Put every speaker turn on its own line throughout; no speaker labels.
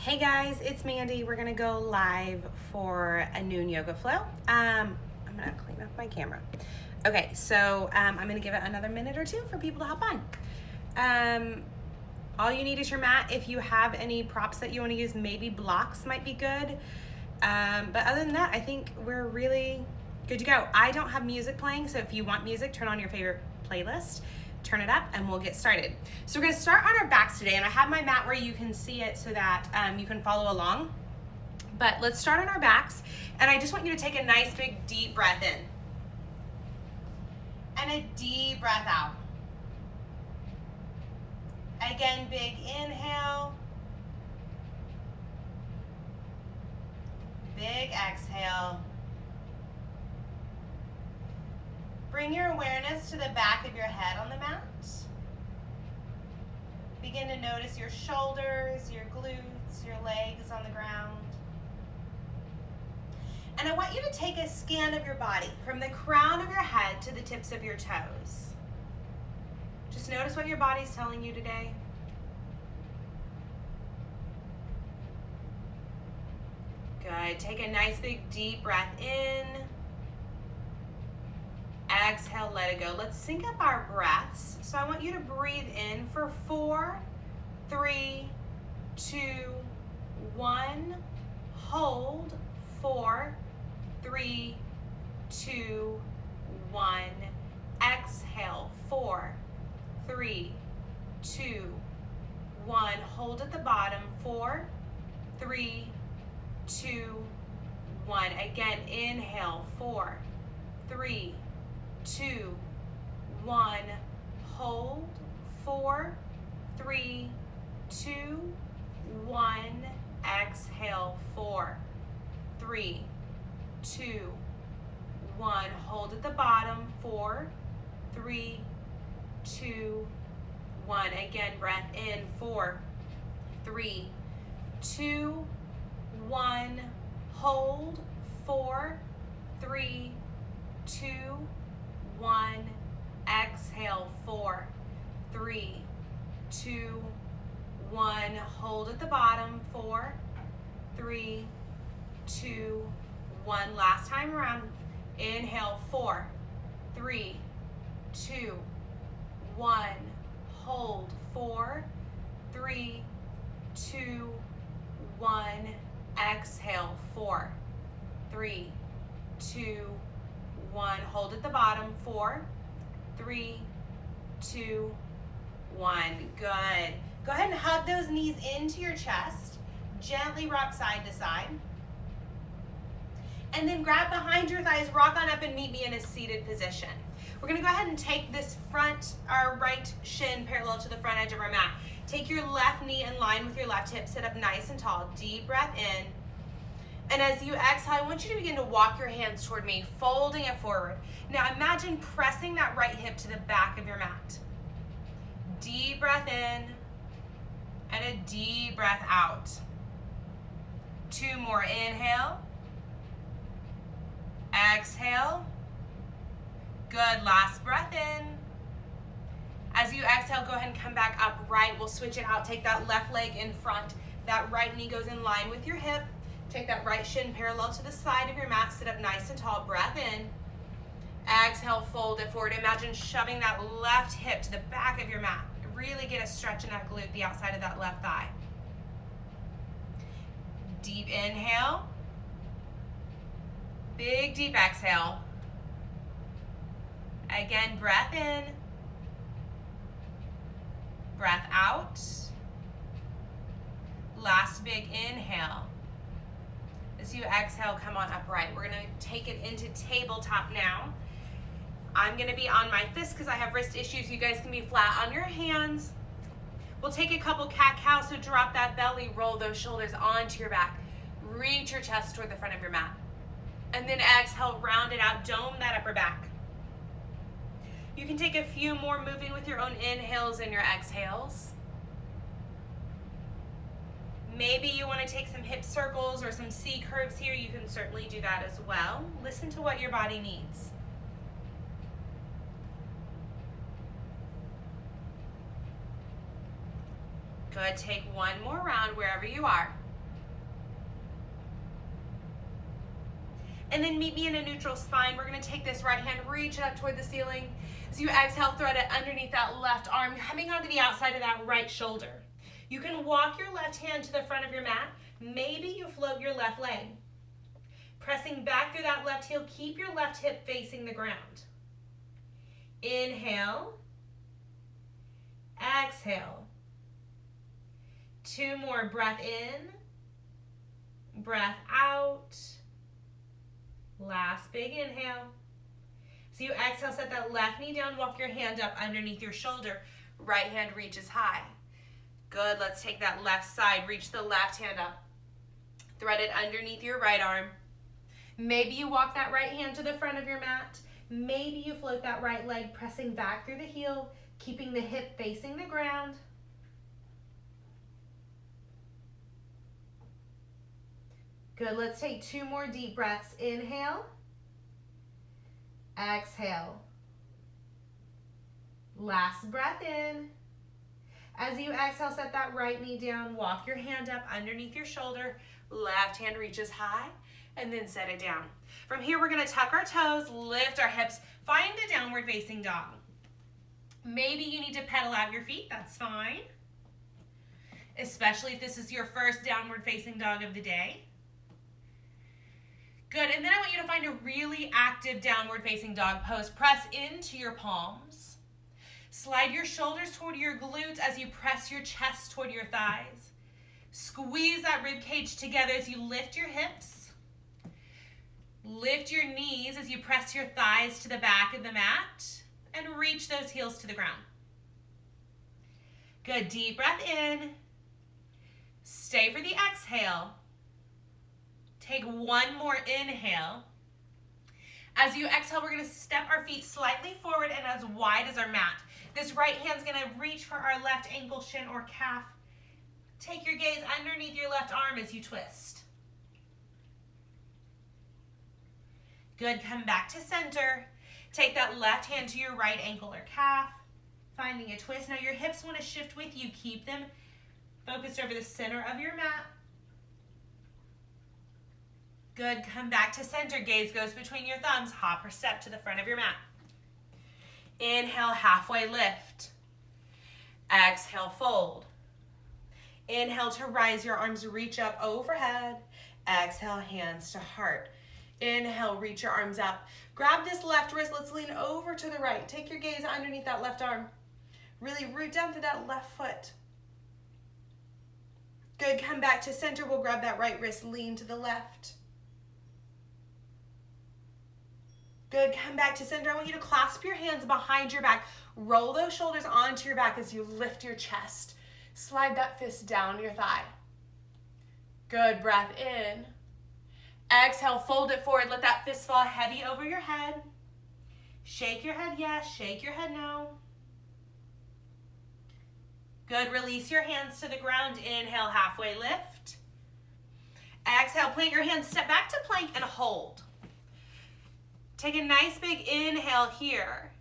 Hey guys, it's Mandy. We're gonna go live for a noon yoga flow. I'm gonna clean up my camera. Okay, so I'm gonna give it another minute or two for people to hop on. All you need is your mat. If you have any props that you wanna use, maybe blocks might be good. But other than that, I think we're really good to go. I don't have music playing, so if you want music, turn on your favorite playlist, turn it up, and we'll get started. So we're gonna start on our backs today, and I have my mat where you can see it so that you can follow along. But let's start on our backs, and I just want you to take a nice big deep breath in. And a deep breath out. Again, big inhale. Big exhale. Bring your awareness to the back of your head on the mat. Begin to notice your shoulders, your glutes, your legs on the ground. And I want you to take a scan of your body from the crown of your head to the tips of your toes. Just notice what your body's telling you today. Good. Take a nice big deep breath in. Exhale, let it go. Let's sync up our breaths. So I want you to breathe in for 4, 3, 2, 1. Hold. 4, 3, 2, 1. Exhale. 4, 3, 2, 1. Hold at the bottom. 4, 3, 2, 1. Again, inhale. 4, 3, 2, 1. Hold. 4, 3, 2, 1. Exhale. 4, 3, 2, 1. Hold at the bottom. 4, 3, 2, 1. Again, breath in. 4, 3, 2, 1. Hold. 4, 3, 2, 1. Exhale. 4, 3, 2, 1. Hold at the bottom. 4, 3, 2, 1. Last time around. Inhale. 4, 3, 2, 1. Hold. 4, 3, 2, 1. Exhale. 4, 3, 2, 1. Hold at the bottom. 4, 3, 2, 1. Good. Go ahead and hug those knees into your chest. Gently rock side to side. And then grab behind your thighs, rock on up and meet me in a seated position. We're gonna go ahead and take this our right shin parallel to the front edge of our mat. Take your left knee in line with your left hip, sit up nice and tall. Deep breath in. And as you exhale, I want you to begin to walk your hands toward me, folding it forward. Now imagine pressing that right hip to the back of your mat. Deep breath in and a deep breath out. 2 more. Inhale. Exhale. Good. Last breath in. As you exhale, go ahead and come back upright. We'll switch it out. Take that left leg in front. That right knee goes in line with your hip. Take that right shin parallel to the side of your mat. Sit up nice and tall. Breath in. Exhale, fold it forward. Imagine shoving that left hip to the back of your mat. Really get a stretch in that glute, the outside of that left thigh. Deep inhale. Big deep exhale. Again, breath in. Breath out. Last big inhale. As you exhale, come on upright. We're gonna take it into tabletop now. I'm gonna be on my fists because I have wrist issues. You guys can be flat on your hands. We'll take a couple cat-cows, so drop that belly, roll those shoulders onto your back. Reach your chest toward the front of your mat. And then exhale, round it out, dome that upper back. You can take a few more moving with your own inhales and your exhales. Maybe you want to take some hip circles or some C curves here. You can certainly do that as well. Listen to what your body needs. Good, take one more round wherever you are. And then meet me in a neutral spine. We're gonna take this right hand, reach it up toward the ceiling. As you exhale, thread it underneath that left arm, coming onto the outside of that right shoulder. You can walk your left hand to the front of your mat. Maybe you float your left leg. Pressing back through that left heel, keep your left hip facing the ground. Inhale. Exhale. 2 more. Breath in. Breath out. Last big inhale. So you exhale, set that left knee down, walk your hand up underneath your shoulder. Right hand reaches high. Good, let's take that left side, reach the left hand up. Thread it underneath your right arm. Maybe you walk that right hand to the front of your mat. Maybe you float that right leg, pressing back through the heel, keeping the hip facing the ground. Good, let's take 2 more deep breaths. Inhale. Exhale. Last breath in. As you exhale, set that right knee down, walk your hand up underneath your shoulder, left hand reaches high, and then set it down. From here, we're gonna tuck our toes, lift our hips, find a downward facing dog. Maybe you need to pedal out your feet, that's fine. Especially if this is your first downward facing dog of the day. Good, and then I want you to find a really active downward facing dog pose. Press into your palms. Slide your shoulders toward your glutes as you press your chest toward your thighs. Squeeze that rib cage together as you lift your hips. Lift your knees as you press your thighs to the back of the mat and reach those heels to the ground. Good, deep breath in. Stay for the exhale. Take 1 more inhale. As you exhale, we're gonna step our feet slightly forward and as wide as our mat. This right hand's gonna reach for our left ankle, shin, or calf. Take your gaze underneath your left arm as you twist. Good, come back to center. Take that left hand to your right ankle or calf, finding a twist. Now your hips wanna shift with you. Keep them focused over the center of your mat. Good, come back to center. Gaze goes between your thumbs. Hop or step to the front of your mat. Inhale, halfway lift. Exhale, fold. Inhale to rise, your arms reach up overhead. Exhale, hands to heart. Inhale, reach your arms up. Grab this left wrist, let's lean over to the right. Take your gaze underneath that left arm. Really root down to that left foot. Good, come back to center. We'll grab that right wrist, lean to the left. Good, come back to center. I want you to clasp your hands behind your back. Roll those shoulders onto your back as you lift your chest. Slide that fist down your thigh. Good, breath in. Exhale, fold it forward. Let that fist fall heavy over your head. Shake your head yes, shake your head no. Good, release your hands to the ground. Inhale, halfway lift. Exhale, plant your hands, step back to plank and hold. Take a nice big inhale here.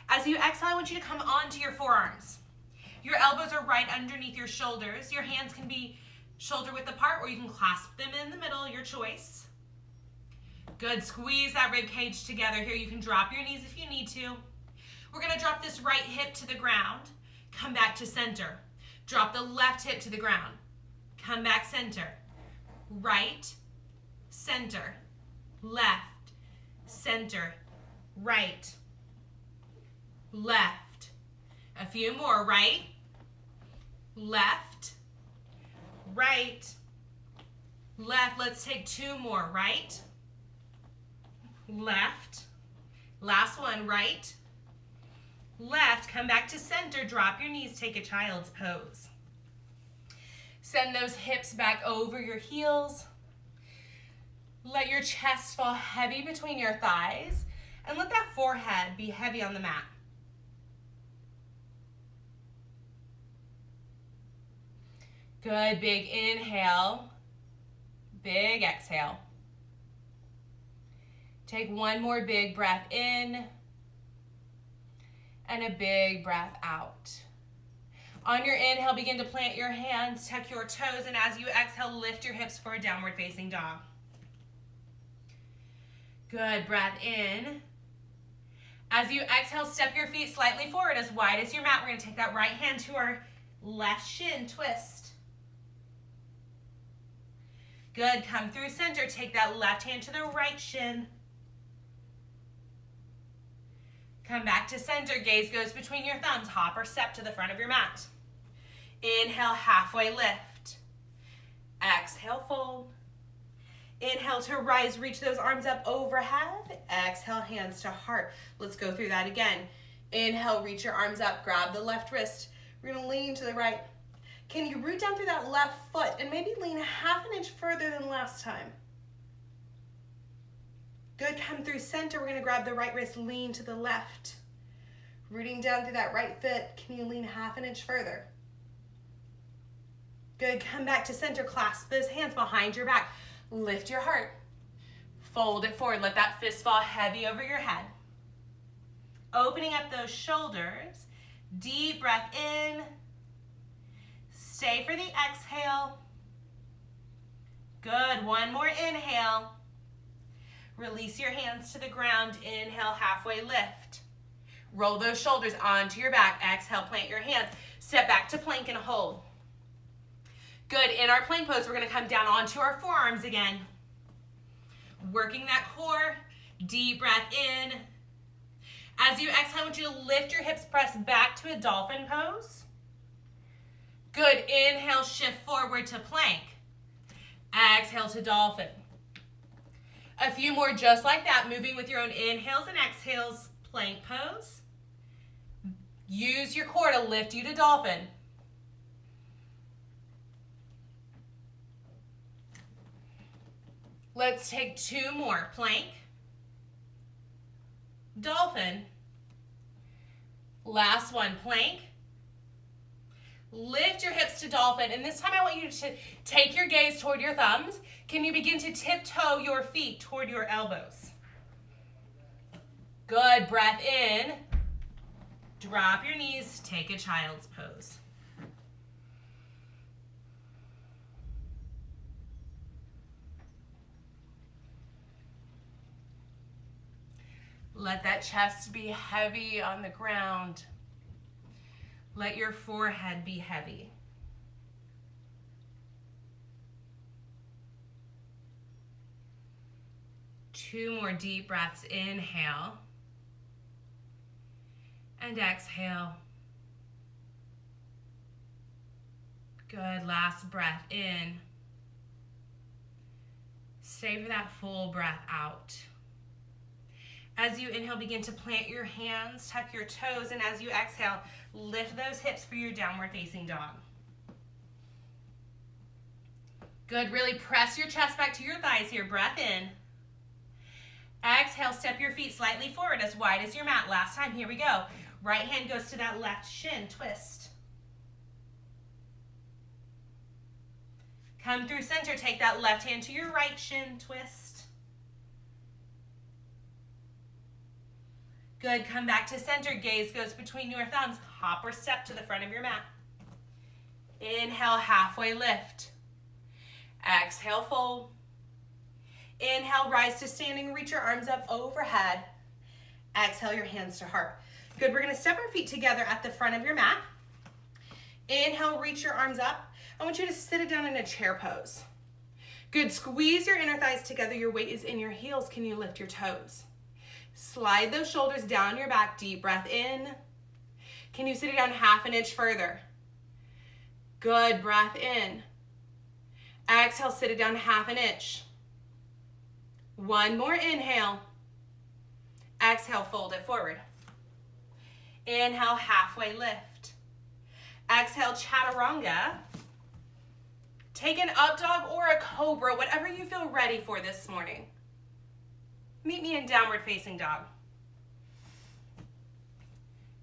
As you exhale, I want you to come onto your forearms. Your elbows are right underneath your shoulders. Your hands can be shoulder width apart or you can clasp them in the middle, your choice. Good, squeeze that rib cage together here. You can drop your knees if you need to. We're gonna drop this right hip to the ground. Come back to center. Drop the left hip to the ground. Come back center. Right, center, left, center, right, left. A few more. Right, left, right, left. Let's take 2 more. Right, left. Last one. Right, left. Come back to center. Drop your knees. Take a child's pose. Send those hips back over your heels. Let your chest fall heavy between your thighs and let that forehead be heavy on the mat. Good, big inhale, big exhale. Take 1 more big breath in and a big breath out. On your inhale, begin to plant your hands, tuck your toes, and as you exhale, lift your hips for a downward facing dog. Good, breath in. As you exhale, step your feet slightly forward as wide as your mat. We're going to take that right hand to our left shin, twist. Good, come through center. Take that left hand to the right shin. Come back to center, gaze goes between your thumbs. Hop or step to the front of your mat. Inhale, halfway lift. Exhale, fold. Inhale to rise, reach those arms up overhead. Exhale, hands to heart. Let's go through that again. Inhale, reach your arms up, grab the left wrist. We're gonna lean to the right. Can you root down through that left foot and maybe lean half an inch further than last time? Good, come through center. We're gonna grab the right wrist, lean to the left. Rooting down through that right foot, can you lean half an inch further? Good, come back to center, clasp those hands behind your back. Lift your heart. Fold it forward. Let that fist fall heavy over your head. Opening up those shoulders. Deep breath in. Stay for the exhale. Good. One more inhale. Release your hands to the ground. Inhale, halfway lift. Roll those shoulders onto your back. Exhale, plant your hands. Step back to plank and hold. Good, in our plank pose, we're gonna come down onto our forearms again. Working that core, deep breath in. As you exhale, I want you to lift your hips, press back to a dolphin pose. Good, inhale, shift forward to plank. Exhale to dolphin. A few more just like that, moving with your own inhales and exhales, plank pose. Use your core to lift you to dolphin. Let's take two more. Plank, dolphin. Last one, plank. Lift your hips to dolphin, and this time I want you to take your gaze toward your thumbs. Can you begin to tiptoe your feet toward your elbows? Good, breath in. Drop your knees, take a child's pose. Let that chest be heavy on the ground. Let your forehead be heavy. Two more deep breaths. Inhale and exhale. Good, last breath in. Stay for that full breath out. As you inhale, begin to plant your hands, tuck your toes, and as you exhale, lift those hips for your downward facing dog. Good, really press your chest back to your thighs here. Breath in. Exhale, step your feet slightly forward as wide as your mat. Last time, here we go. Right hand goes to that left shin, twist. Come through center, take that left hand to your right shin, twist. Good, come back to center, gaze goes between your thumbs. Hop or step to the front of your mat. Inhale, halfway lift. Exhale, fold. Inhale, rise to standing, reach your arms up overhead. Exhale, your hands to heart. Good, we're gonna step our feet together at the front of your mat. Inhale, reach your arms up. I want you to sit it down in a chair pose. Good, squeeze your inner thighs together. Your weight is in your heels. Can you lift your toes? Slide those shoulders down your back. Deep breath in. Can you sit it down half an inch further? Good, breath in. Exhale, sit it down half an inch. One more inhale. Exhale, fold it forward. Inhale, halfway lift. Exhale, chaturanga. Take an up dog or a cobra, whatever you feel ready for this morning. Meet me in downward facing dog.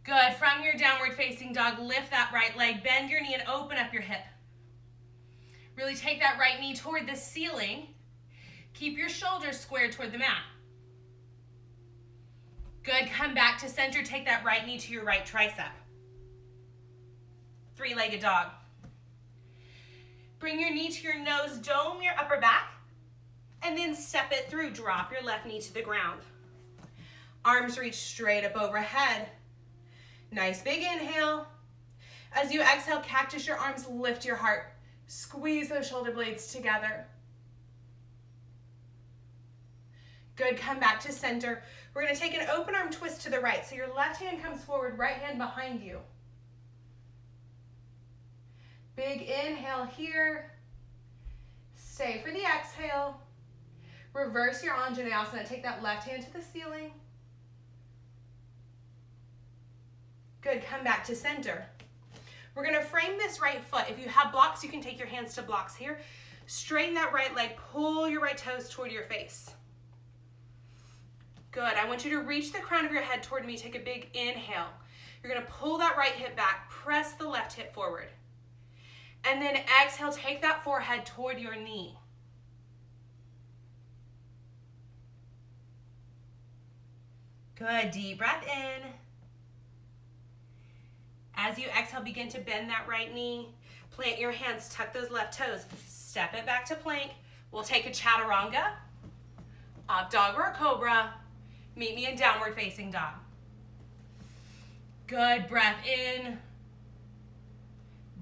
Good, from your downward facing dog, lift that right leg, bend your knee and open up your hip. Really take that right knee toward the ceiling. Keep your shoulders squared toward the mat. Good, come back to center, take that right knee to your right tricep. Three-legged dog. Bring your knee to your nose, dome your upper back. And then step it through. Drop your left knee to the ground. Arms reach straight up overhead. Nice big inhale. As you exhale, cactus your arms, lift your heart. Squeeze those shoulder blades together. Good, come back to center. We're gonna take an open arm twist to the right. So your left hand comes forward, right hand behind you. Big inhale here. Stay for the exhale. Reverse your Anjaneyasana. Take that left hand to the ceiling. Good, come back to center. We're gonna frame this right foot. If you have blocks, you can take your hands to blocks here. Straighten that right leg, pull your right toes toward your face. Good, I want you to reach the crown of your head toward me. Take a big inhale. You're gonna pull that right hip back, press the left hip forward. And then exhale, take that forehead toward your knee. Good, deep breath in. As you exhale, begin to bend that right knee. Plant your hands, tuck those left toes. Step it back to plank. We'll take a chaturanga, up dog or a cobra. Meet me in downward facing dog. Good, breath in.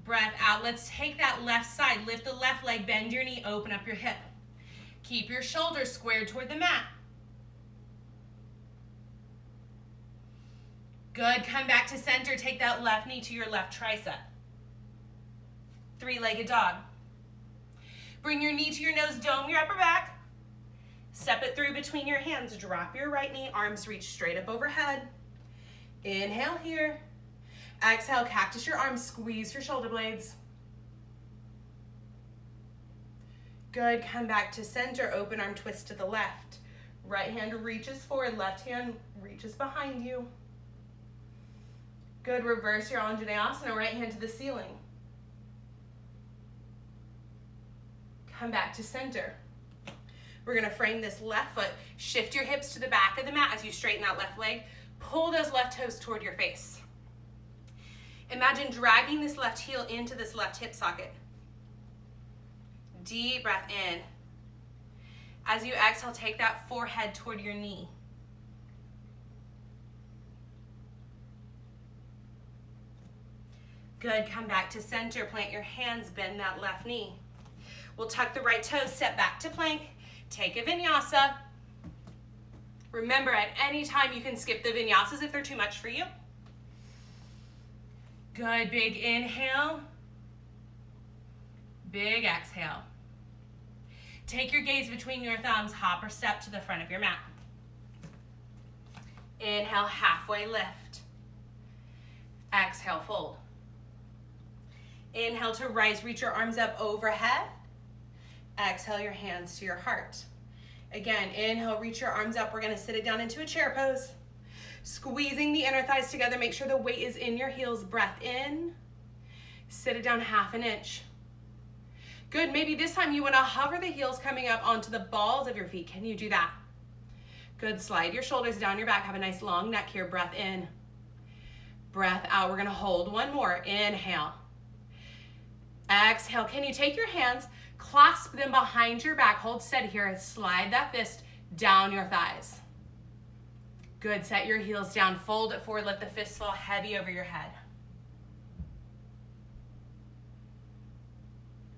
Breath out. Let's take that left side. Lift the left leg, bend your knee, open up your hip. Keep your shoulders squared toward the mat. Good, come back to center. Take that left knee to your left tricep. Three-legged dog. Bring your knee to your nose, dome your upper back. Step it through between your hands. Drop your right knee, arms reach straight up overhead. Inhale here. Exhale, cactus your arms, squeeze your shoulder blades. Good, come back to center, open arm twist to the left. Right hand reaches forward, left hand reaches behind you. Good, reverse your Anjaneyasana, right hand to the ceiling. Come back to center. We're gonna frame this left foot. Shift your hips to the back of the mat as you straighten that left leg. Pull those left toes toward your face. Imagine dragging this left heel into this left hip socket. Deep breath in. As you exhale, take that forehead toward your knee. Good, come back to center, plant your hands, bend that left knee. We'll tuck the right toes, step back to plank, take a vinyasa. Remember, at any time you can skip the vinyasas if they're too much for you. Good, big inhale, big exhale. Take your gaze between your thumbs, hop or step to the front of your mat. Inhale, halfway lift. Exhale, fold. Inhale to rise, reach your arms up overhead. Exhale your hands to your heart. Again, inhale, reach your arms up. We're gonna sit it down into a chair pose. Squeezing the inner thighs together, make sure the weight is in your heels. Breath in, sit it down half an inch. Good, maybe this time you wanna hover the heels coming up onto the balls of your feet. Can you do that? Good, slide your shoulders down your back. Have a nice long neck here. Breath in, breath out. We're gonna hold one more. Inhale. Exhale. Can you take your hands, clasp them behind your back, hold steady here, and slide that fist down your thighs. Good, set your heels down, fold it forward, let the fist fall heavy over your head.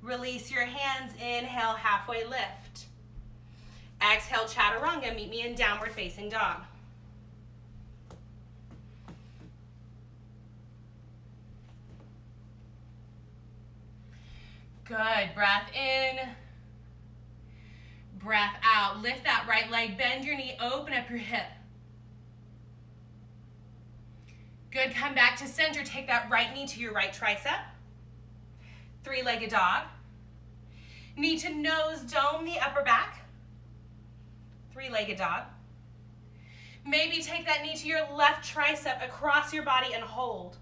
Release your hands, inhale, halfway lift. Exhale, chaturanga, meet me in downward facing dog. Good, breath in, breath out. Lift that right leg, bend your knee, open up your hip. Good, come back to center. Take that right knee to your right tricep. Three-legged dog. Knee to nose, dome the upper back. Three-legged dog. Maybe take that knee to your left tricep across your body and hold.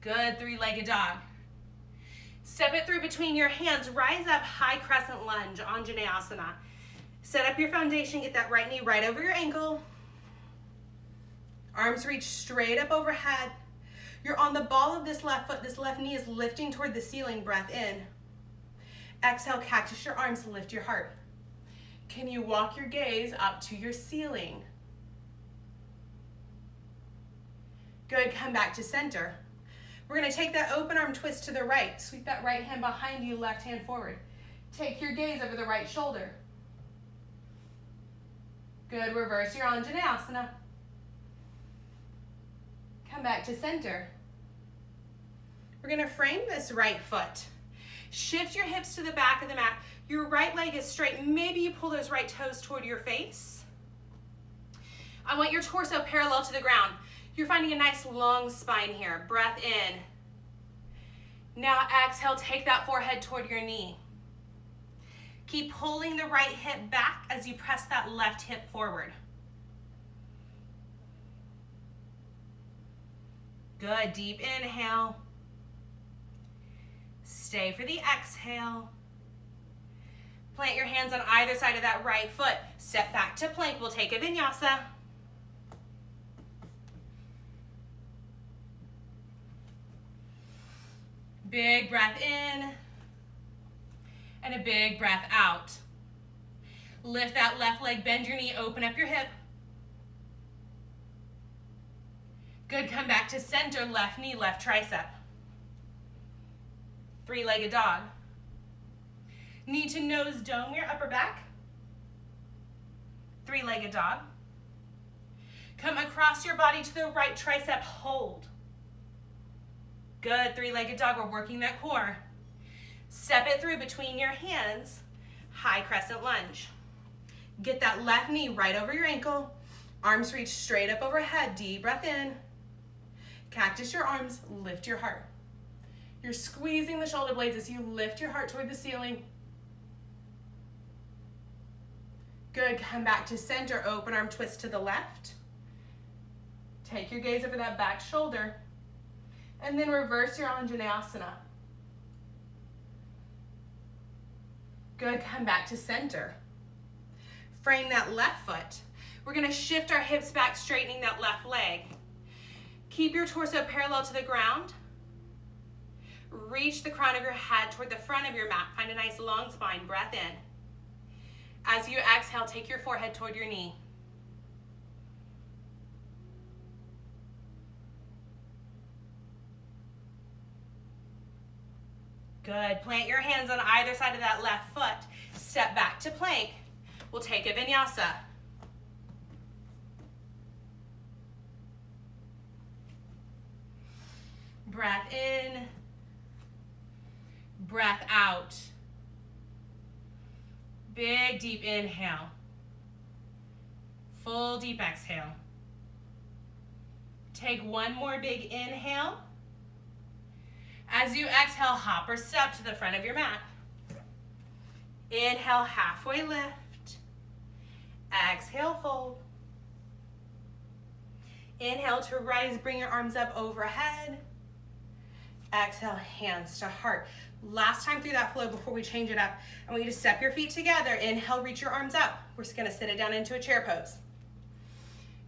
Good, three-legged dog. Step it through between your hands. Rise up, high crescent lunge, Anjaneyasana. Set up your foundation. Get that right knee right over your ankle. Arms reach straight up overhead. You're on the ball of this left foot. This left knee is lifting toward the ceiling. Breath in. Exhale, cactus your arms, lift your heart. Can you walk your gaze up to your ceiling? Good, come back to center. We're gonna take that open arm twist to the right. Sweep that right hand behind you, left hand forward. Take your gaze over the right shoulder. Good, reverse your Anjaneyasana. Come back to center. We're gonna frame this right foot. Shift your hips to the back of the mat. Your right leg is straight. Maybe you pull those right toes toward your face. I want your torso parallel to the ground. You're finding a nice long spine here. Breath in. Now exhale, take that forehead toward your knee. Keep pulling the right hip back as you press that left hip forward. Good, deep inhale. Stay for the exhale. Plant your hands on either side of that right foot. Step back to plank. We'll take a vinyasa. Big breath in and a big breath out. Lift that left leg, bend your knee, open up your hip. Good, come back to center, left knee, left tricep. Three-legged dog. Knee to nose, dome your upper back. Three-legged dog. Come across your body to the right tricep, hold. Good, three-legged dog, we're working that core. Step it through between your hands, high crescent lunge. Get that left knee right over your ankle, arms reach straight up overhead, deep breath in. Cactus your arms, lift your heart. You're squeezing the shoulder blades as you lift your heart toward the ceiling. Good, come back to center, open arm twist to the left. Take your gaze over that back shoulder. And then reverse your Anjaneyasana. Good, come back to center. Frame that left foot. We're gonna shift our hips back, straightening that left leg. Keep your torso parallel to the ground. Reach the crown of your head toward the front of your mat. Find a nice long spine, breath in. As you exhale, take your forehead toward your knee. Good, plant your hands on either side of that left foot. Step back to plank. We'll take a vinyasa. Breath in, breath out. Big deep inhale. Full deep exhale. Take one more big inhale. As you exhale, hop or step to the front of your mat. Inhale, halfway lift. Exhale, fold. Inhale to rise, bring your arms up overhead. Exhale, hands to heart. Last time through that flow before we change it up, I want you to step your feet together. Inhale, reach your arms up. We're just gonna sit it down into a chair pose.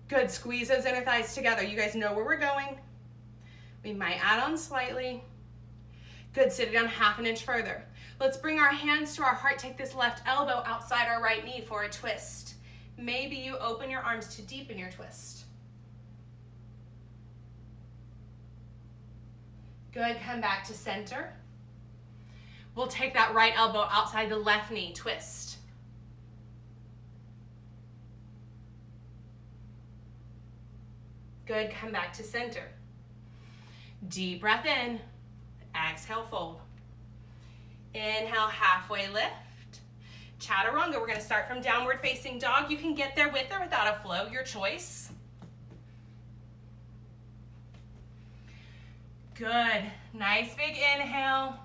Good, squeeze those inner thighs together. You guys know where we're going. We might add on slightly. Good, sit it down half an inch further. Let's bring our hands to our heart. Take this left elbow outside our right knee for a twist. Maybe you open your arms to deepen your twist. Good, come back to center. We'll take that right elbow outside the left knee, twist. Good, come back to center. Deep breath in, exhale, fold. Inhale, halfway lift. Chaturanga, we're gonna start from downward facing dog. You can get there with or without a flow, your choice. Good, nice big inhale.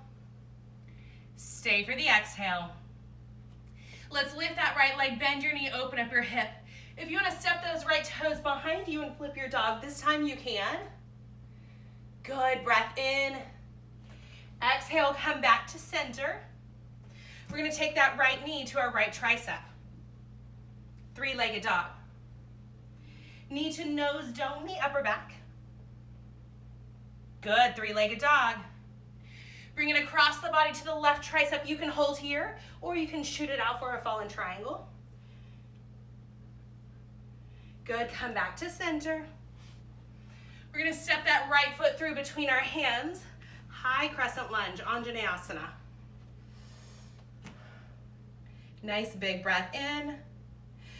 Stay for the exhale. Let's lift that right leg, bend your knee, open up your hip. If you wanna step those right toes behind you and flip your dog, this time you can. Good, breath in. Exhale, come back to center. We're gonna take that right knee to our right tricep. Three-legged dog. Knee to nose, dome the upper back. Good, three-legged dog. Bring it across the body to the left tricep. You can hold here, or you can shoot it out for a fallen triangle. Good, come back to center. We're gonna step that right foot through between our hands. High crescent lunge, Anjaneyasana. Nice big breath in.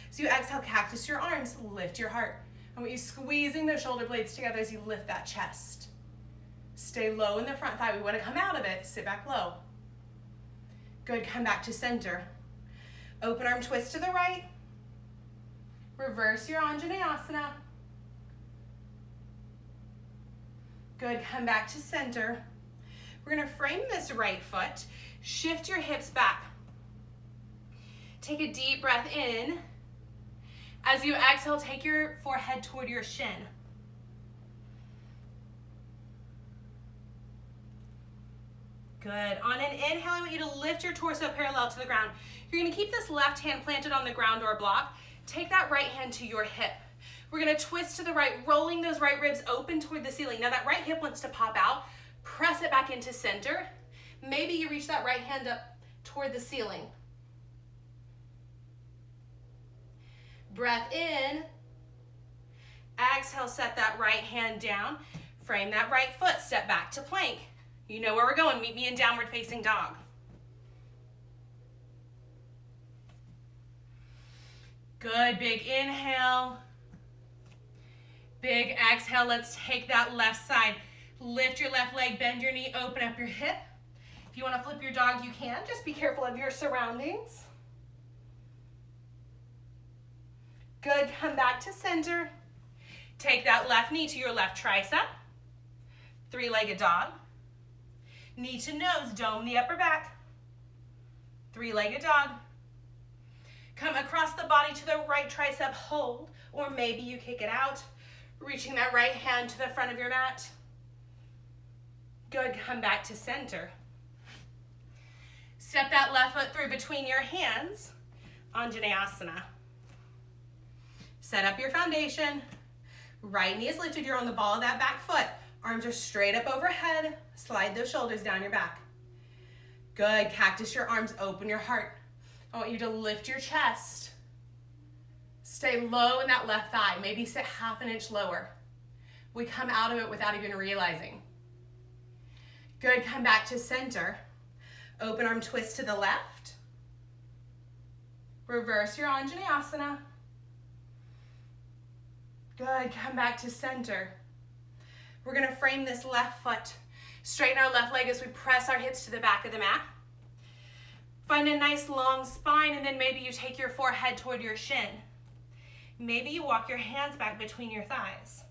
So you exhale, cactus your arms, lift your heart. I want you squeezing those shoulder blades together as you lift that chest. Stay low in the front thigh. We want to come out of it, sit back low. Good, come back to center. Open arm twist to the right. Reverse your Anjaneyasana. Good, come back to center. We're gonna frame this right foot. Shift your hips back. Take a deep breath in. As you exhale, take your forehead toward your shin. Good. On an inhale, I want you to lift your torso parallel to the ground. You're gonna keep this left hand planted on the ground or block. Take that right hand to your hip. We're gonna twist to the right, rolling those right ribs open toward the ceiling. Now that right hip wants to pop out. Press it back into center. Maybe you reach that right hand up toward the ceiling. Breath in. Exhale, set that right hand down. Frame that right foot, step back to plank. You know where we're going. Meet me in downward facing dog. Good, big inhale. Big exhale. Let's take that left side. Lift your left leg, bend your knee, open up your hip. If you want to flip your dog, you can. Just be careful of your surroundings. Good, come back to center. Take that left knee to your left tricep. Three-legged dog. Knee to nose, dome the upper back. Three-legged dog. Come across the body to the right tricep, hold, or maybe you kick it out, reaching that right hand to the front of your mat. Good, come back to center. Step that left foot through between your hands, Anjaneyasana. Set up your foundation. Right knee is lifted, you're on the ball of that back foot. Arms are straight up overhead. Slide those shoulders down your back. Good, cactus your arms, open your heart. I want you to lift your chest. Stay low in that left thigh, maybe sit half an inch lower. We come out of it without even realizing. Good, come back to center. Open arm twist to the left. Reverse your Anjaneyasana. Good, come back to center. We're gonna frame this left foot. Straighten our left leg as we press our hips to the back of the mat. Find a nice long spine, and then maybe you take your forehead toward your shin. Maybe you walk your hands back between your thighs.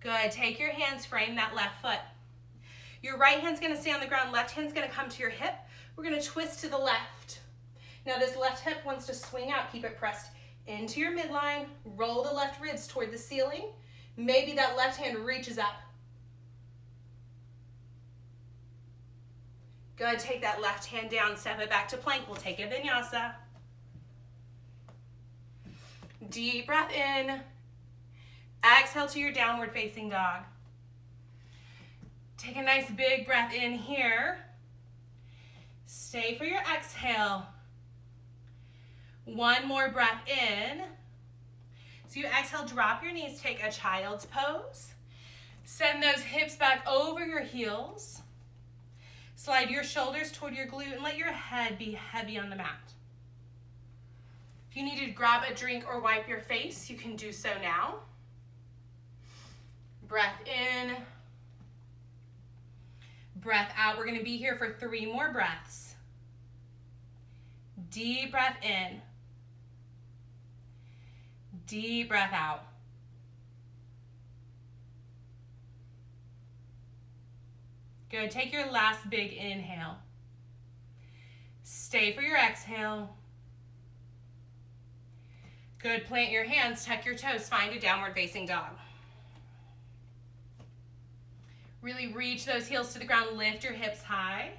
Good, take your hands, frame that left foot. Your right hand's gonna stay on the ground, left hand's gonna come to your hip. We're gonna twist to the left. Now this left hip wants to swing out, keep it pressed into your midline, roll the left ribs toward the ceiling. Maybe that left hand reaches up. Good, take that left hand down, step it back to plank. We'll take a vinyasa. Deep breath in. Exhale to your downward facing dog. Take a nice big breath in here. Stay for your exhale. One more breath in. So you exhale, drop your knees, take a child's pose. Send those hips back over your heels. Slide your shoulders toward your glute and let your head be heavy on the mat. If you need to grab a drink or wipe your face, you can do so now. Breath in. Breath out. We're going to be here for 3 more breaths. Deep breath in. Deep breath out. Good. Take your last big inhale. Stay for your exhale. Good. Plant your hands, tuck your toes, find a downward facing dog. Really reach those heels to the ground, lift your hips high.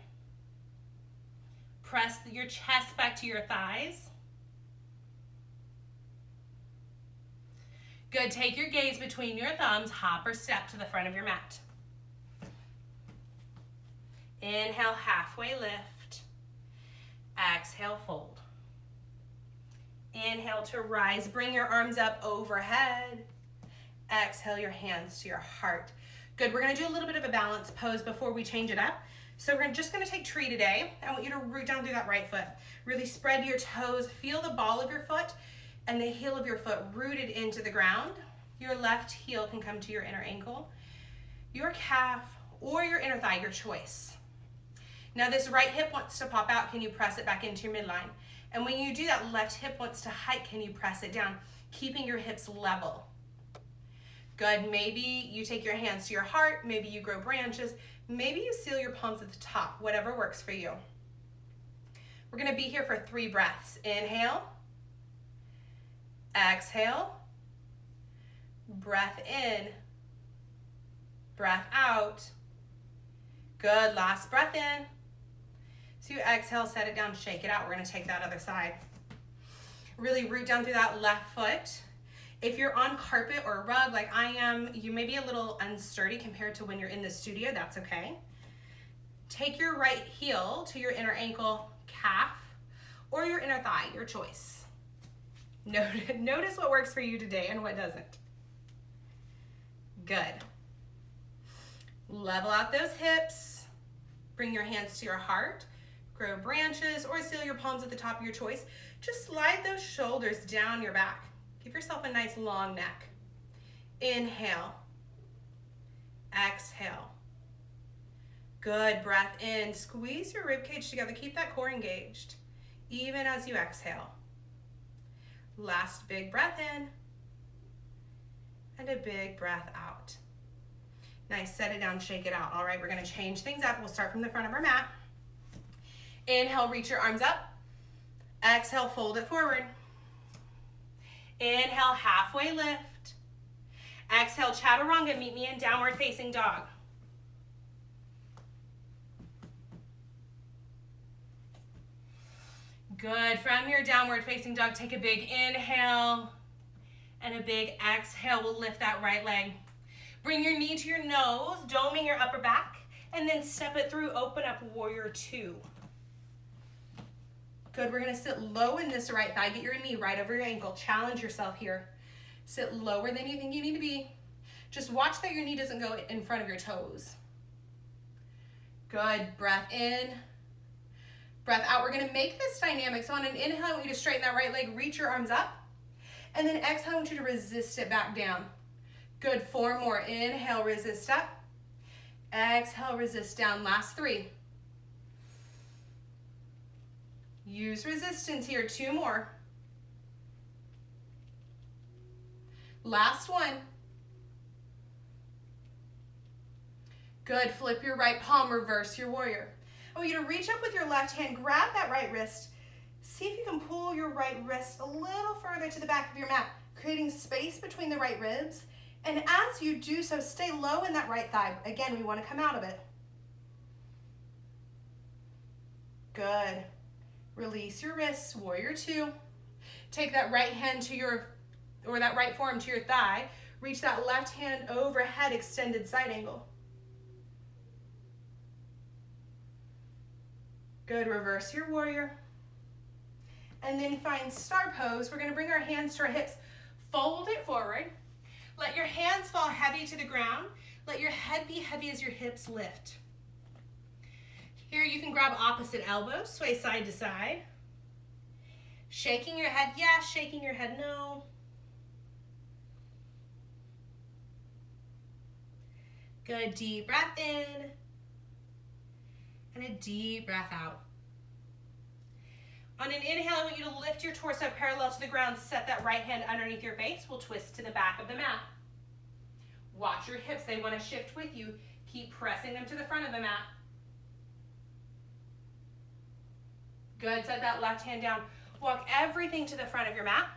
Press your chest back to your thighs. Good, take your gaze between your thumbs, hop or step to the front of your mat. Inhale, halfway lift. Exhale, fold. Inhale to rise. Bring your arms up overhead. Exhale your hands to your heart. Good, we're gonna do a little bit of a balance pose before we change it up. So we're just gonna take tree today. I want you to root down through that right foot. Really spread your toes. Feel the ball of your foot and the heel of your foot rooted into the ground. Your left heel can come to your inner ankle, your calf, or your inner thigh, your choice. Now this right hip wants to pop out. Can you press it back into your midline? And when you do that, left hip wants to hike. Can you press it down? Keeping your hips level. Good, maybe you take your hands to your heart, maybe you grow branches, maybe you seal your palms at the top, whatever works for you. We're gonna be here for 3 breaths. Inhale, exhale, breath in, breath out. Good, last breath in. So you exhale, set it down, shake it out. We're gonna take that other side. Really root down through that left foot. If you're on carpet or a rug like I am, you may be a little unsturdy compared to when you're in the studio, that's okay. Take your right heel to your inner ankle, calf, or your inner thigh, your choice. Notice what works for you today and what doesn't. Good. Level out those hips. Bring your hands to your heart. Grow branches or seal your palms at the top of your choice. Just slide those shoulders down your back. Give yourself a nice long neck. Inhale. Exhale. Good, breath in. Squeeze your rib cage together. Keep that core engaged, even as you exhale. Last big breath in. And a big breath out. Nice, set it down, shake it out. All right, we're gonna change things up. We'll start from the front of our mat. Inhale, reach your arms up. Exhale, fold it forward. Inhale, halfway lift. Exhale, chaturanga, meet me in downward facing dog. Good, from your downward facing dog, take a big inhale and a big exhale. We'll lift that right leg. Bring your knee to your nose, doming your upper back, and then step it through, open up warrior 2. Good, we're gonna sit low in this right thigh. Get your knee right over your ankle. Challenge yourself here. Sit lower than you think you need to be. Just watch that your knee doesn't go in front of your toes. Good, breath in, breath out. We're gonna make this dynamic. So on an inhale, I want you to straighten that right leg, reach your arms up. And then exhale, I want you to resist it back down. Good, 4 more. Inhale, resist up. Exhale, resist down. Last 3. Use resistance here, 2 more. Last 1. Good, flip your right palm, reverse your warrior. I want you to reach up with your left hand, grab that right wrist. See if you can pull your right wrist a little further to the back of your mat, creating space between the right ribs. And as you do so, stay low in that right thigh. Again, we want to come out of it. Good. Release your wrists, warrior 2. Take that right hand to that right forearm to your thigh. Reach that left hand overhead, extended side angle. Good, reverse your warrior. And then find star pose. We're gonna bring our hands to our hips. Fold it forward. Let your hands fall heavy to the ground. Let your head be heavy as your hips lift. Here you can grab opposite elbows, sway side to side. Shaking your head, yes. Shaking your head, no. Good, deep breath in. And a deep breath out. On an inhale, I want you to lift your torso parallel to the ground. Set that right hand underneath your face. We'll twist to the back of the mat. Watch your hips. They want to shift with you. Keep pressing them to the front of the mat. Good. Set that left hand down. Walk everything to the front of your mat.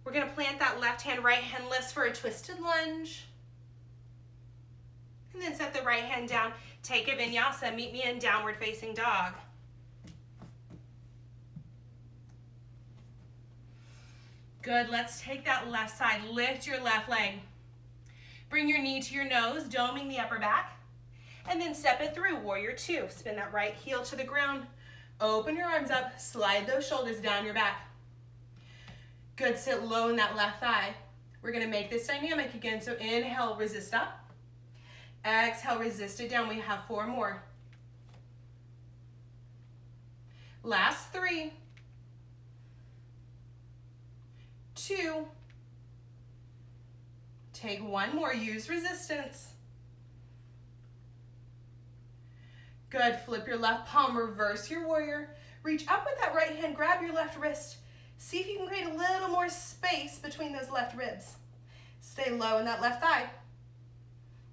We're going to plant that left hand, right hand lifts for a twisted lunge. And then set the right hand down. Take a vinyasa. Meet me in downward facing dog. Good, let's take that left side. Lift your left leg. Bring your knee to your nose, doming the upper back. And then step it through, warrior 2. Spin that right heel to the ground. Open your arms up, slide those shoulders down your back. Good, sit low in that left thigh. We're gonna make this dynamic again, so inhale, resist up. Exhale, resist it down. We have 4 more. Last 3, 2, take 1 more, use resistance. Good, flip your left palm, reverse your warrior. Reach up with that right hand, grab your left wrist. See if you can create a little more space between those left ribs. Stay low in that left thigh.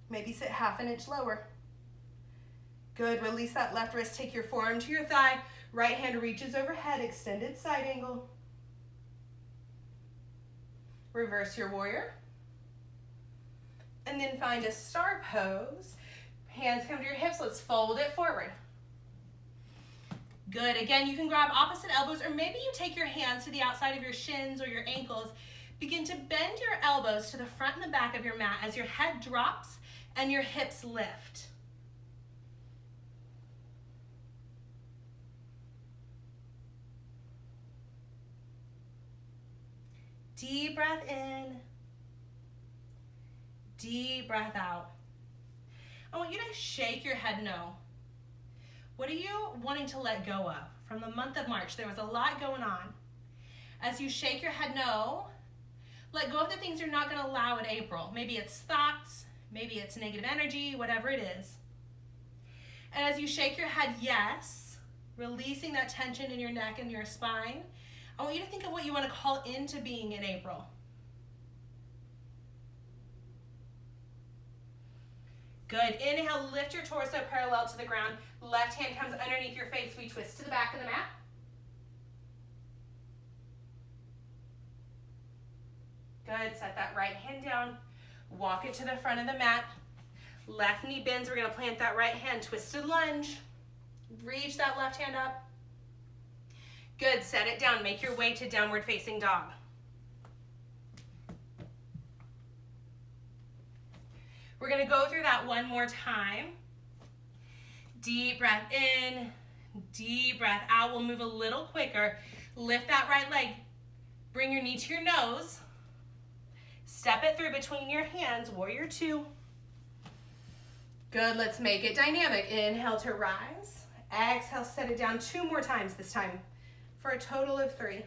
Maybe sit 1/2 inch lower. Good, release that left wrist, take your forearm to your thigh. Right hand reaches overhead, extended side angle. Reverse your warrior. And then find a star pose. Hands come to your hips, let's fold it forward. Good, again, you can grab opposite elbows, or maybe you take your hands to the outside of your shins or your ankles. Begin to bend your elbows to the front and the back of your mat as your head drops and your hips lift. Deep breath in, deep breath out. I want you to shake your head no. What are you wanting to let go of? From the month of March, there was a lot going on. As you shake your head no, let go of the things you're not going to allow in April. Maybe it's thoughts, maybe it's negative energy, whatever it is. And as you shake your head yes, releasing that tension in your neck and your spine, I want you to think of what you want to call into being in April. Good. Inhale, lift your torso parallel to the ground. Left hand comes underneath your face. We twist to the back of the mat. Good. Set that right hand down. Walk it to the front of the mat. Left knee bends. We're going to plant that right hand. Twisted lunge. Reach that left hand up. Good. Set it down. Make your way to downward facing dog. We're going to go through that one more time. Deep breath in, deep breath out. We'll move a little quicker. Lift that right leg. Bring your knee to your nose. Step it through between your hands, warrior 2. Good, let's make it dynamic. Inhale to rise. Exhale, set it down 2 more times this time for a total of 3.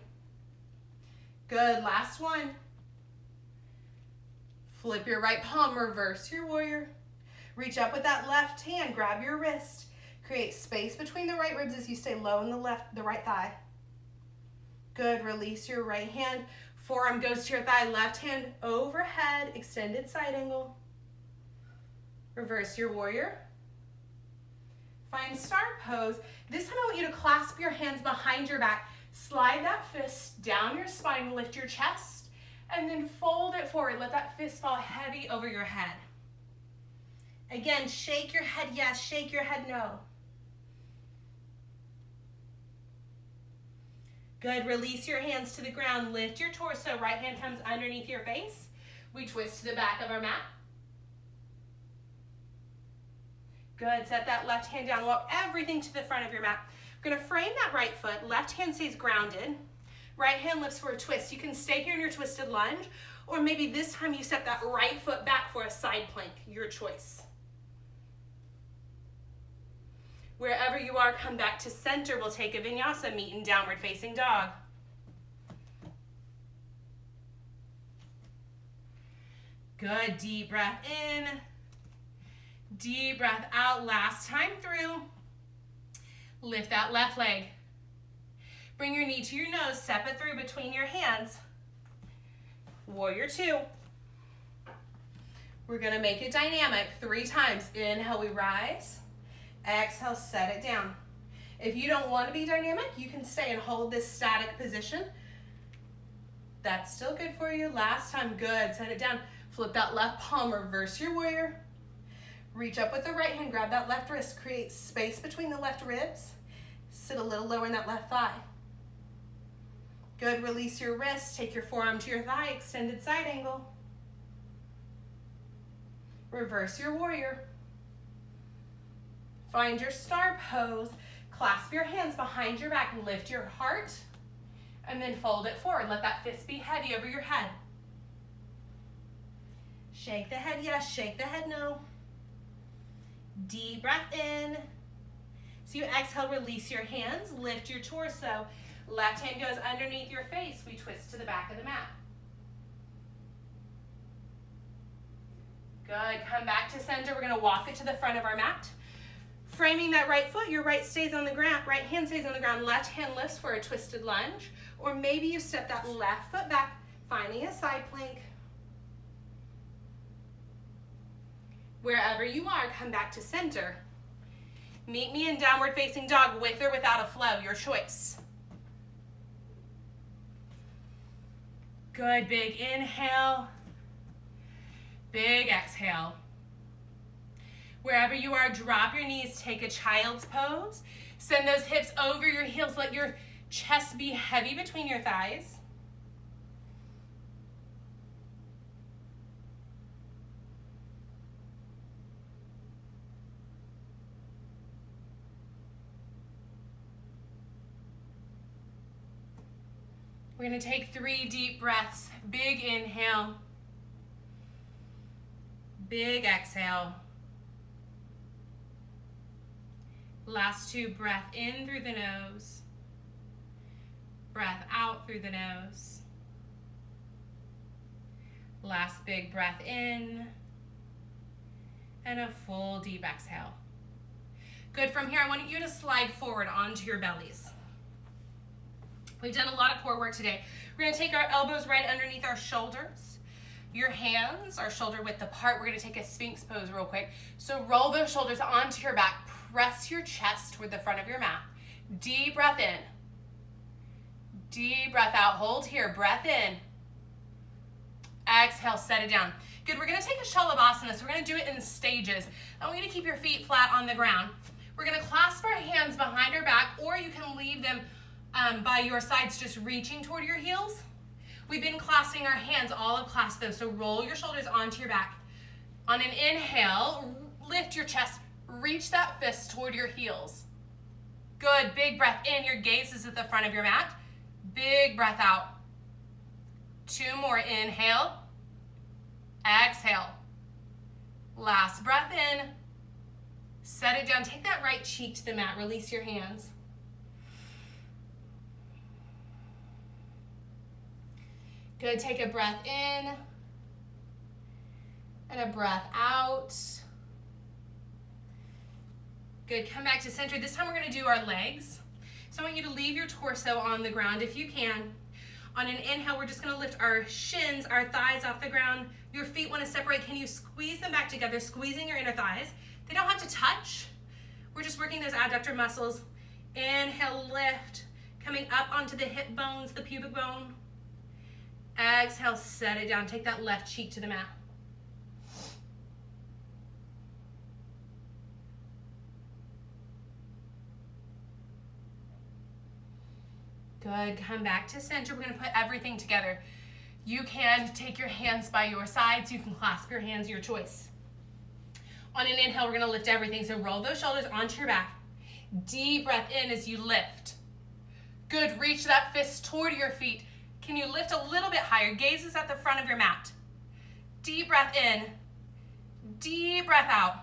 Good, last one. Flip your right palm, reverse your warrior. Reach up with that left hand, grab your wrist. Create space between the right ribs as you stay low in the right thigh. Good, release your right hand. Forearm goes to your thigh, left hand overhead, extended side angle. Reverse your warrior. Find star pose. This time I want you to clasp your hands behind your back. Slide that fist down your spine, lift your chest. And then fold it forward. Let that fist fall heavy over your head. Again, shake your head yes, shake your head no. Good, release your hands to the ground. Lift your torso, right hand comes underneath your face. We twist to the back of our mat. Good, set that left hand down. Walk everything to the front of your mat. We're gonna frame that right foot. Left hand stays grounded. Right hand lifts for a twist. You can stay here in your twisted lunge, or maybe this time you step that right foot back for a side plank, your choice. Wherever you are, come back to center. We'll take a vinyasa, meet in downward facing dog. Good, deep breath in, deep breath out. Last time through. Lift that left leg. Bring your knee to your nose, step it through between your hands. Warrior 2. We're gonna make it dynamic 3 times. Inhale, we rise. Exhale, set it down. If you don't want to be dynamic, you can stay and hold this static position. That's still good for you. Last time, good. Set it down. Flip that left palm, reverse your warrior. Reach up with the right hand, grab that left wrist, create space between the left ribs. Sit a little lower in that left thigh. Good, release your wrist, take your forearm to your thigh, extended side angle. Reverse your warrior. Find your star pose. Clasp your hands behind your back, lift your heart, and then fold it forward. Let that fist be heavy over your head. Shake the head yes, shake the head no. Deep breath in. So you exhale, release your hands, lift your torso. Left hand goes underneath your face. We twist to the back of the mat. Good, come back to center. We're gonna walk it to the front of our mat. Framing that right foot, your right stays on the ground, right hand stays on the ground, left hand lifts for a twisted lunge, or maybe you step that left foot back, finding a side plank. Wherever you are, come back to center. Meet me in downward facing dog with or without a flow, your choice. Good, big inhale, big exhale. Wherever you are, drop your knees, take a child's pose. Send those hips over your heels, let your chest be heavy between your thighs. We're gonna take 3 deep breaths. Big inhale, big exhale. Last 2, breath in through the nose, breath out through the nose. Last big breath in, and a full deep exhale. Good, from here I want you to slide forward onto your bellies. We've done a lot of core work today. We're gonna take our elbows right underneath our shoulders. Your hands are shoulder width apart. We're gonna take a Sphinx pose real quick. So roll those shoulders onto your back. Press your chest toward the front of your mat. Deep breath in. Deep breath out. Hold here. Breath in. Exhale, set it down. Good, we're gonna take a Shalabhasana. So we're gonna do it in stages. I want you to keep your feet flat on the ground. We're gonna clasp our hands behind our back, or you can leave them by your sides, just reaching toward your heels. We've been clasping our hands, all of class though, so roll your shoulders onto your back. On an inhale, lift your chest, reach that fist toward your heels. Good, big breath in, your gaze is at the front of your mat. Big breath out. 2 more, inhale, exhale. Last breath in, set it down, take that right cheek to the mat, release your hands. Good, take a breath in and a breath out. Good, come back to center. This time we're gonna do our legs. So I want you to leave your torso on the ground if you can. On an inhale, we're just gonna lift our shins, our thighs off the ground. Your feet wanna separate. Can you squeeze them back together, squeezing your inner thighs? They don't have to touch. We're just working those adductor muscles. Inhale, lift, coming up onto the hip bones, the pubic bone. Exhale, set it down. Take that left cheek to the mat. Good, come back to center. We're gonna put everything together. You can take your hands by your sides. You can clasp your hands, your choice. On an inhale, we're gonna lift everything. So roll those shoulders onto your back. Deep breath in as you lift. Good, reach that fist toward your feet. Can you lift a little bit higher? Gaze is at the front of your mat. Deep breath in, deep breath out.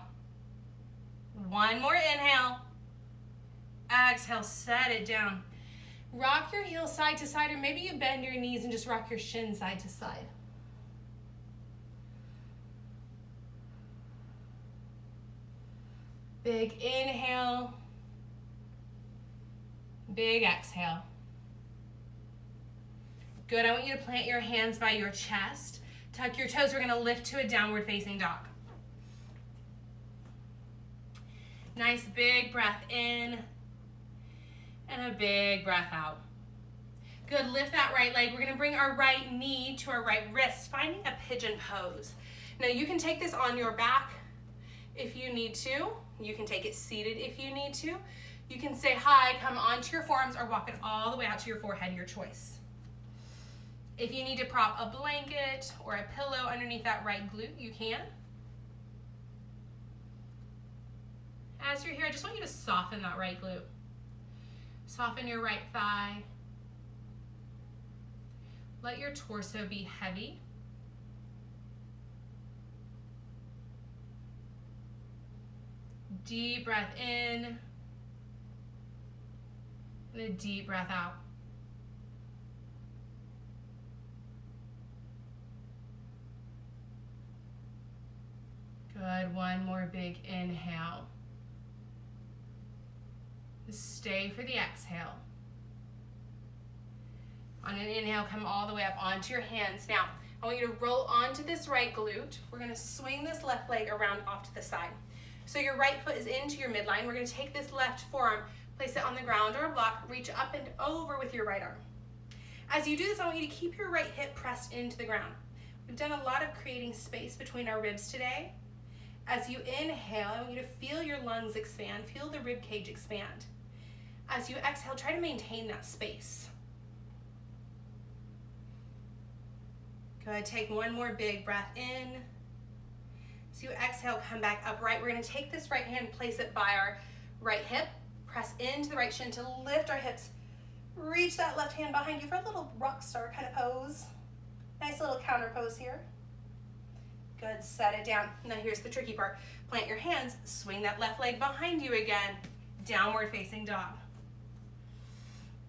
1 more inhale. Exhale, set it down. Rock your heels side to side, or maybe you bend your knees and just rock your shins side to side. Big inhale, big exhale. Good, I want you to plant your hands by your chest. Tuck your toes, we're gonna lift to a downward facing dog. Nice big breath in and a big breath out. Good, lift that right leg. We're gonna bring our right knee to our right wrist, finding a pigeon pose. Now you can take this on your back if you need to. You can take it seated if you need to. You can say hi, come onto your forearms, or walk it all the way out to your forehead, your choice. If you need to prop a blanket or a pillow underneath that right glute, you can. As you're here, I just want you to soften that right glute. Soften your right thigh. Let your torso be heavy. Deep breath in and a deep breath out. Good. One more big inhale. Stay for the exhale. On an inhale, come all the way up onto your hands. Now, I want you to roll onto this right glute. We're going to swing this left leg around off to the side. So your right foot is into your midline. We're going to take this left forearm, place it on the ground or a block, reach up and over with your right arm. As you do this, I want you to keep your right hip pressed into the ground. We've done a lot of creating space between our ribs today. As you inhale, I want you to feel your lungs expand, feel the rib cage expand. As you exhale, try to maintain that space. Good. Take one more big breath in. As you exhale, come back upright. We're going to take this right hand, place it by our right hip, press into the right shin to lift our hips. Reach that left hand behind you for a little rock star kind of pose. Nice little counter pose here. Good. Set it down. Now here's the tricky part. Plant your hands, swing that left leg behind you again. Downward facing dog.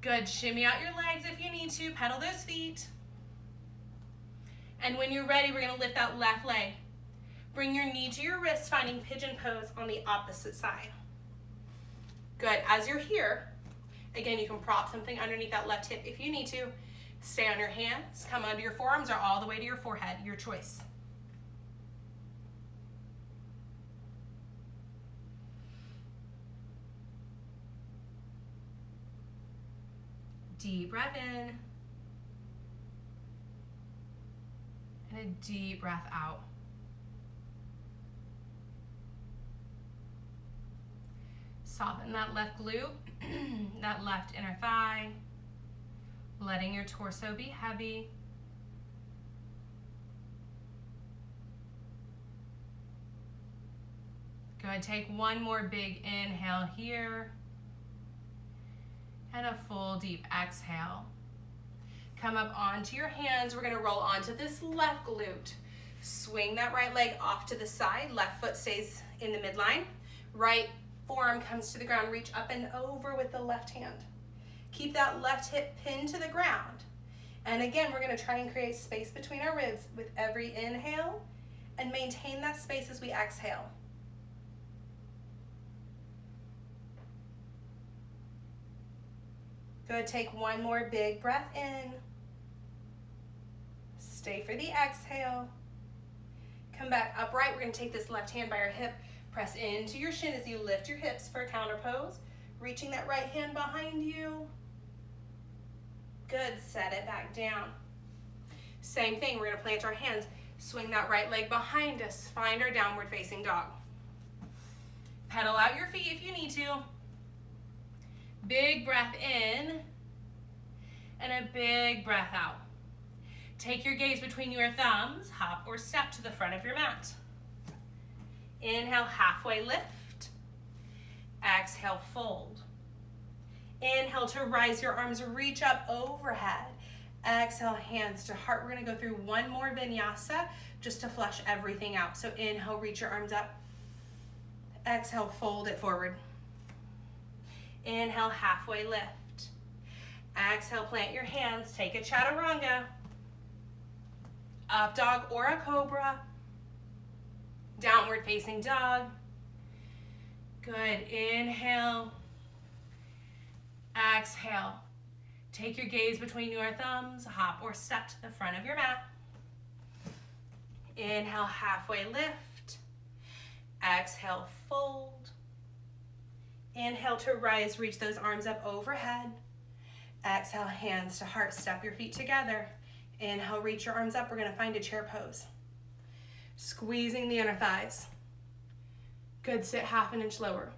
Good. Shimmy out your legs if you need to. Pedal those feet. And when you're ready, we're going to lift that left leg. Bring your knee to your wrist, finding pigeon pose on the opposite side. Good. As you're here, again, you can prop something underneath that left hip if you need to. Stay on your hands. Come under your forearms or all the way to your forehead. Your choice. Deep breath in. And a deep breath out. Soften that left glute, that left inner thigh, letting your torso be heavy. Good. Take one more big inhale here and a full deep exhale. Come up onto your hands. We're going to roll onto this left glute. Swing that right leg off to the side. Left foot stays in the midline. Right forearm comes to the ground. Reach up and over with the left hand. Keep that left hip pinned to the ground. And again, we're going to try and create space between our ribs with every inhale and maintain that space as we exhale. Good. Take one more big breath in. Stay for the exhale. Come back upright. We're going to take this left hand by our hip. Press into your shin as you lift your hips for a counter pose. Reaching that right hand behind you. Good. Set it back down. Same thing. We're going to plant our hands. Swing that right leg behind us. Find our downward facing dog. Pedal out your feet if you need to. Big breath in and a big breath out. Take your gaze between your thumbs, hop or step to the front of your mat. Inhale, halfway lift. Exhale, fold. Inhale to rise your arms, reach up overhead. Exhale, hands to heart. We're going to go through one more vinyasa just to flush everything out. So inhale, reach your arms up. Exhale, fold it forward. Inhale, halfway lift. Exhale, plant your hands, take a chaturanga. Up dog or a cobra. Downward facing dog. Good. Inhale. Exhale. Take your gaze between your thumbs, hop or step to the front of your mat. Inhale, halfway lift. Exhale, fold. Inhale to rise, reach those arms up overhead. Exhale, hands to heart, step your feet together. Inhale, reach your arms up. We're going to find a chair pose. Squeezing the inner thighs. Good. Sit half an inch lower.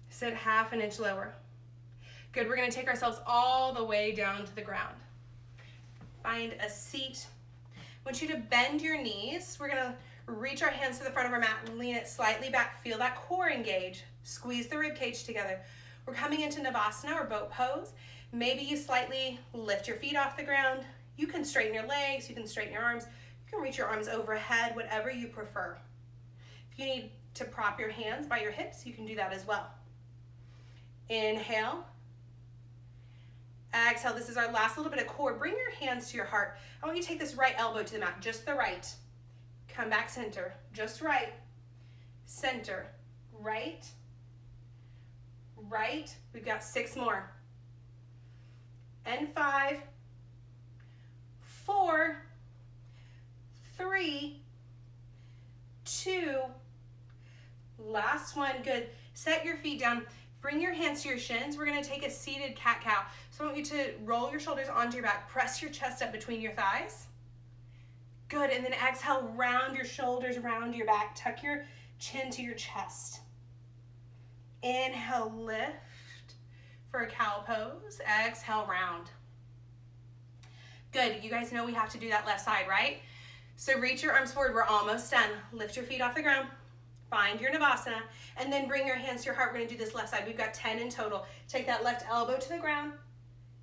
Sit half an inch lower. Good. We're going to take ourselves all the way down to the ground. Find a seat. I want you to bend your knees. We're going to reach our hands to the front of our mat, lean it slightly back. Feel that core engage. Squeeze the rib cage together. We're coming into Navasana or boat pose. Maybe you slightly lift your feet off the ground. You can straighten your legs, you can straighten your arms. You can reach your arms overhead, whatever you prefer. If you need to prop your hands by your hips, you can do that as well. Inhale. Exhale. This is our last little bit of core. Bring your hands to your heart. I want you to take this right elbow to the mat, just the right. Come back center, just right. Center, right, right. We've got 6 more. And 5, 4, 3, 2, last one. Good. Set your feet down. Bring your hands to your shins. We're going to take a seated cat-cow. So I want you to roll your shoulders onto your back. Press your chest up between your thighs. Good. And then exhale, round your shoulders, round your back. Tuck your chin to your chest. Inhale, lift for a cow pose. Exhale, round. Good. You guys know we have to do that left side, right? So reach your arms forward. We're almost done. Lift your feet off the ground. Find your Navasana, and then bring your hands to your heart. We're going to do this left side. We've got 10 in total. Take that left elbow to the ground.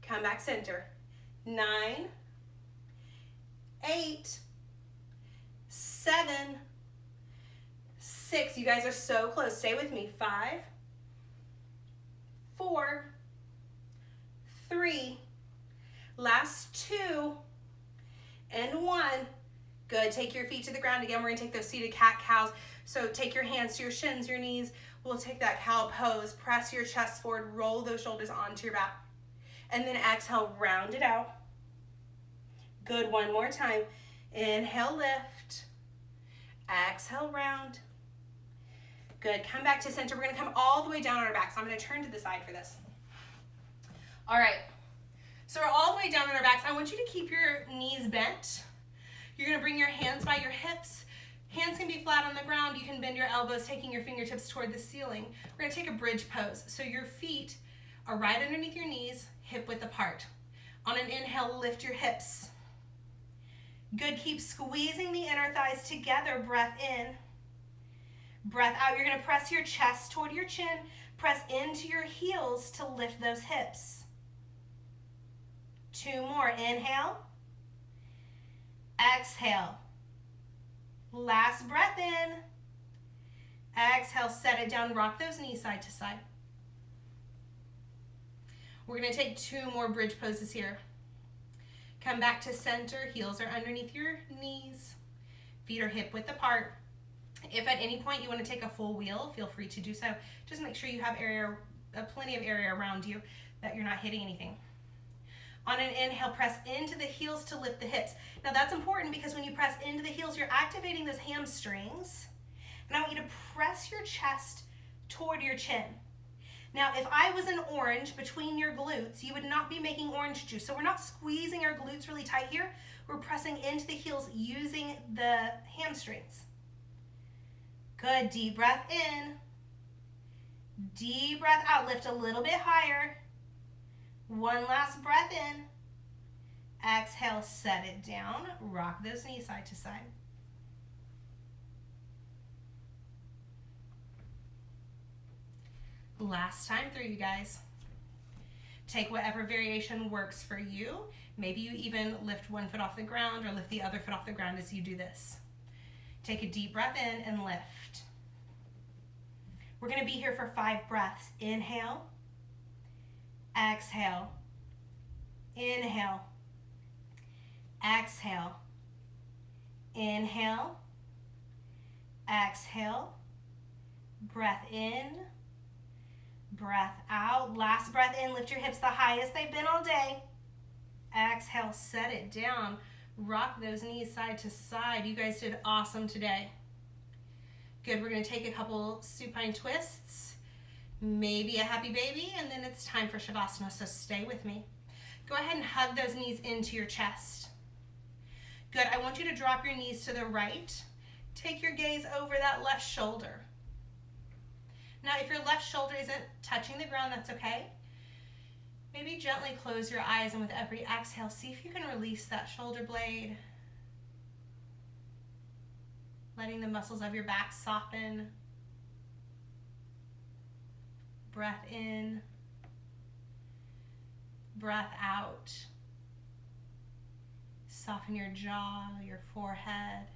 Come back center. 9, 8, 7, 6. You guys are so close. Stay with me. 5, 4, 3, last 2, and 1. Good. Take your feet to the ground again. We're going to take those seated cat-cows. So take your hands to your shins, your knees. We'll take that cow pose. Press your chest forward. Roll those shoulders onto your back. And then exhale, round it out. Good. One more time. Inhale, lift. Exhale, round. Good. Come back to center. We're going to come all the way down on our backs. I'm going to turn to the side for this. All right. So we're all the way down on our backs. I want you to keep your knees bent. You're going to bring your hands by your hips. Hands can be flat on the ground. You can bend your elbows, taking your fingertips toward the ceiling. We're going to take a bridge pose. So your feet are right underneath your knees, hip width apart. On an inhale, lift your hips. Good. Keep squeezing the inner thighs together. Breath in. Breath out. You're going to press your chest toward your chin. Press into your heels to lift those hips. 2 more. Inhale. Exhale. Last breath in. Exhale, set it down. Rock those knees side to side. We're going to take 2 more bridge poses here. Come back to center. Heels are underneath your knees. Feet are hip width apart. If at any point you want to take a full wheel, feel free to do so. Just make sure you have plenty of area around you, that you're not hitting anything. On an inhale, press into the heels to lift the hips. Now that's important because when you press into the heels, you're activating those hamstrings. And I want you to press your chest toward your chin. Now, if I was an orange between your glutes, you would not be making orange juice. So we're not squeezing our glutes really tight here. We're pressing into the heels using the hamstrings. Good. Deep breath in. Deep breath out. Lift a little bit higher. One last breath in. Exhale, set it down. Rock those knees side to side. Last time through, you guys. Take whatever variation works for you. Maybe you even lift one foot off the ground or lift the other foot off the ground as you do this. Take a deep breath in and lift. We're going to be here for 5 breaths. Inhale. Exhale. Inhale. Exhale. Inhale. Exhale. Breath in. Breath out. Last breath in. Lift your hips the highest they've been all day. Exhale. Set it down. Rock those knees side to side. You guys did awesome today. Good. We're going to take a couple supine twists. Maybe a happy baby, and then it's time for Shavasana, so stay with me. Go ahead and hug those knees into your chest. Good. I want you to drop your knees to the right. Take your gaze over that left shoulder. Now, if your left shoulder isn't touching the ground, that's okay. Maybe gently close your eyes, and with every exhale, see if you can release that shoulder blade. Letting the muscles of your back soften. Breath in. Breath out. Soften your jaw, your forehead.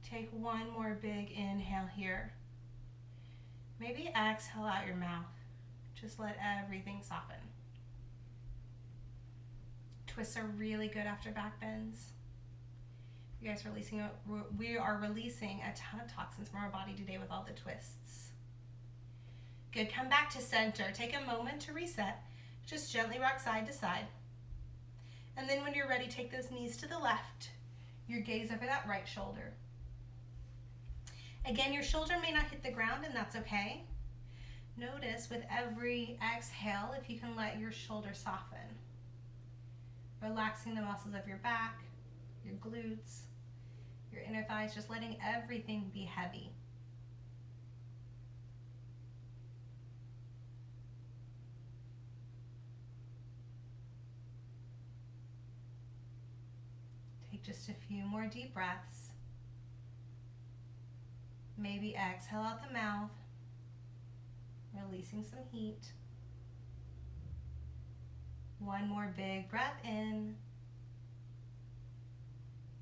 Take one more big inhale here. Maybe exhale out your mouth. Just let everything soften. Twists are really good after back bends. You guys we are releasing a ton of toxins from our body today with all the twists. Good, come back to center. Take a moment to reset. Just gently rock side to side. And then when you're ready, take those knees to the left. Your gaze over that right shoulder. Again, your shoulder may not hit the ground, and that's okay. Notice with every exhale, if you can let your shoulder soften. Relaxing the muscles of your back, your glutes, your inner thighs, just letting everything be heavy. Take just a few more deep breaths. Maybe exhale out the mouth, releasing some heat. One more big breath in.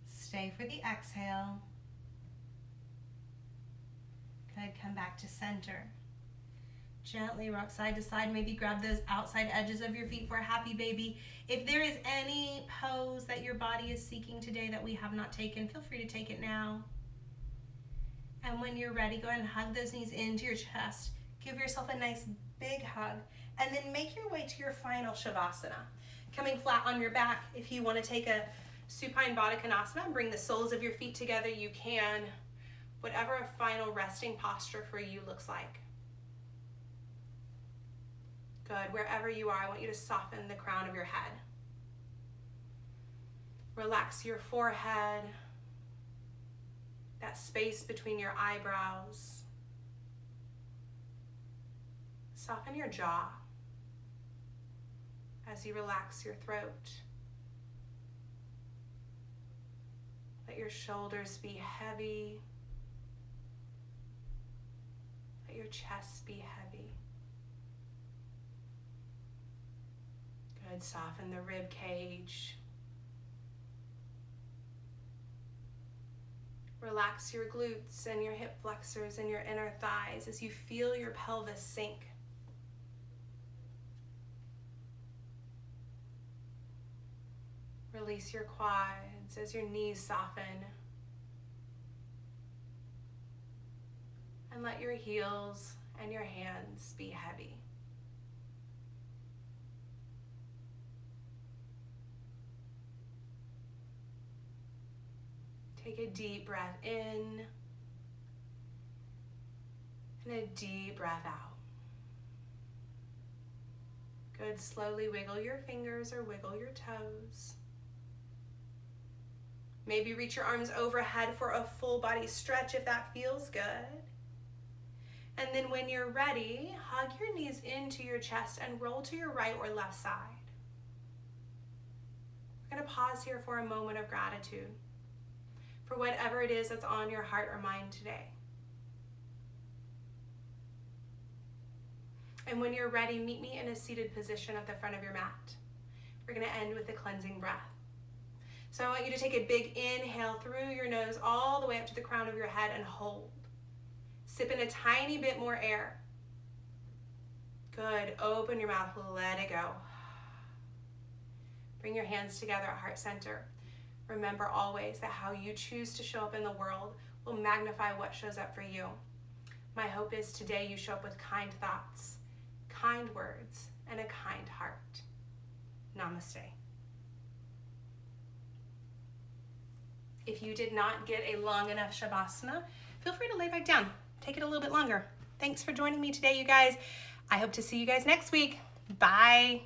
Stay for the exhale. Good, come back to center. Gently rock side to side. Maybe grab those outside edges of your feet for a happy baby. If there is any pose that your body is seeking today that we have not taken, feel free to take it now. And when you're ready, go ahead and hug those knees into your chest. Give yourself a nice big hug. And then make your way to your final Shavasana. Coming flat on your back. If you want to take a supine Baddha Konasana and bring the soles of your feet together, you can. Whatever a final resting posture for you looks like. Good. Wherever you are, I want you to soften the crown of your head. Relax your forehead. That space between your eyebrows. Soften your jaw as you relax your throat. Let your shoulders be heavy. Let your chest be heavy. Good. Soften the rib cage. Relax your glutes and your hip flexors and your inner thighs as you feel your pelvis sink. Release your quads as your knees soften. And let your heels and your hands be heavy. Take a deep breath in and a deep breath out. Good. Slowly wiggle your fingers or wiggle your toes. Maybe reach your arms overhead for a full body stretch if that feels good. And then when you're ready, hug your knees into your chest and roll to your right or left side. We're going to pause here for a moment of gratitude for whatever it is that's on your heart or mind today. And when you're ready, meet me in a seated position at the front of your mat. We're going to end with a cleansing breath. So I want you to take a big inhale through your nose all the way up to the crown of your head and hold. Sip in a tiny bit more air. Good. Open your mouth, let it go. Bring your hands together at heart center. Remember always that how you choose to show up in the world will magnify what shows up for you. My hope is today you show up with kind thoughts, kind words, and a kind heart. Namaste. If you did not get a long enough Shavasana, feel free to lay back down. Take it a little bit longer. Thanks for joining me today, you guys. I hope to see you guys next week. Bye.